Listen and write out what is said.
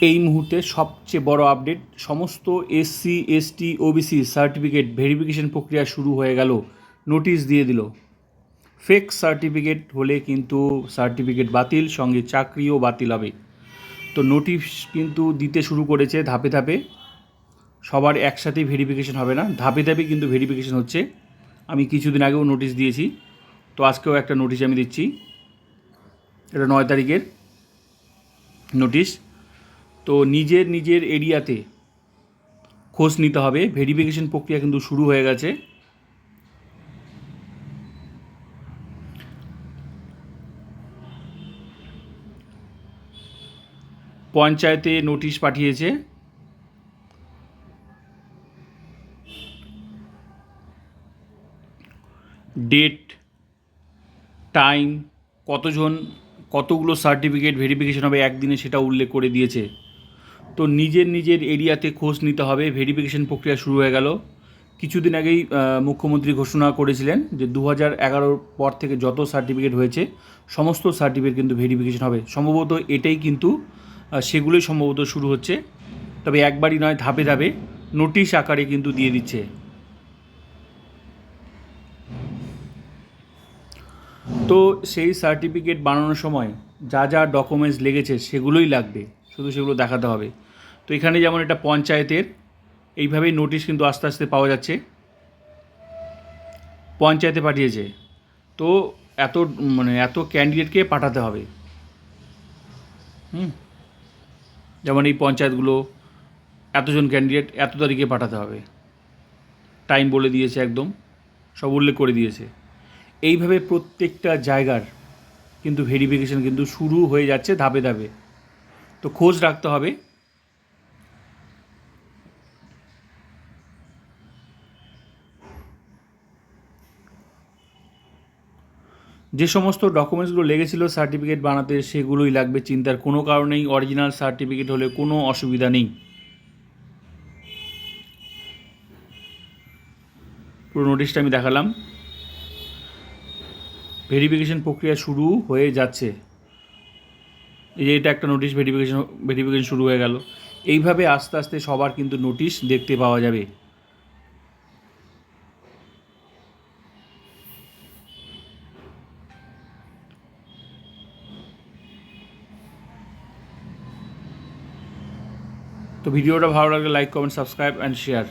এই মুহূর্তে সবচেয়ে বড় আপডেট, সমস্ত SC ST OBC certificate verification প্রক্রিয়া শুরু হয়ে গেল, নোটিশ দিয়ে দিল। ফেক সার্টিফিকেট হলে কিন্তু সার্টিফিকেট বাতিল, সঙ্গে চাকরিও বাতিল হবে। তো নোটিশ কিন্তু দিতে শুরু করেছে ধাপে ধাপে, সবার একসাথেই ভেরিফিকেশন হবে না, ধাপে ধাপে কিন্তু ভেরিফিকেশন হচ্ছে। আমি কিছুদিন আগেও নোটিশ দিয়েছি, তো আজকেও একটা নোটিশ আমি দিচ্ছি। এটা 9 তারিখের নোটিশ। তো নিজের এরিয়াতে খোঁজ নিতে হবে, ভেরিফিকেশন প্রক্রিয়া কিন্তু শুরু হয়ে গেছে। পঞ্চায়েতে নোটিশ পাঠিয়েছে, ডেট, টাইম, কতগুলো সার্টিফিকেট ভেরিফিকেশন হবে একদিনে সেটা উল্লেখ করে দিয়েছে। তো নিজের এরিয়াতে খোঁজ নিতে হবে, ভেরিফিকেশন প্রক্রিয়া শুরু হয়ে গেল। কিছুদিন আগেই মুখ্যমন্ত্রী ঘোষণা করেছিলেন যে 2011 পর থেকে যত সার্টিফিকেট হয়েছে সমস্ত সার্টিফিকেট কিন্তু ভেরিফিকেশন হবে। সম্ভবত এটাই কিন্তু সেগুলোই সম্ভবত শুরু হচ্ছে, তবে একবারই নয়, ধাপে ধাপে নোটিশ আকারে কিন্তু দিয়ে দিচ্ছে। তো সেই সার্টিফিকেট বানানোর সময় যা যা ডকুমেন্টস লেগেছে সেগুলোই লাগবে, শুধু সেগুলো দেখাতে হবে। তো এখানে যেমন এটা পঞ্চায়েতের, এইভাবেই নোটিশ কিন্তু আস্তে আস্তে পাওয়া যাচ্ছে। পঞ্চায়েতে পাঠিয়েছে, তো এত ক্যান্ডিডেটকে পাঠাতে হবে। যেমন এই পঞ্চায়েতগুলো এতজন ক্যান্ডিডেট এত তারিখে পাঠাতে হবে, টাইম বলে দিয়েছে, একদম সব উল্লেখ করে দিয়েছে। এইভাবে প্রত্যেকটা জায়গার কিন্তু ভেরিফিকেশন কিন্তু শুরু হয়ে যাচ্ছে ধাপে ধাপে। তো খোঁজ রাখতে হবে। যে সমস্ত ডকুমেন্টসগুলো লেগেছিল সার্টিফিকেট বানাতে সেগুলোই লাগবে, চিন্তার কোনো কারণেই। অরিজিনাল সার্টিফিকেট হলে কোনো অসুবিধা নেই। পুরো নোটিশটা আমি দেখালাম। ভেরিফিকেশন প্রক্রিয়া শুরু হয়ে যাচ্ছে, এই যে এটা একটা নোটিশ, ভেরিফিকেশন শুরু হয়ে গেল। এইভাবে আস্তে আস্তে সবার কিন্তু নোটিশ দেখতে পাওয়া যাবে। তো ভিডিওটা ভালো লাগলে like, comment, subscribe and share.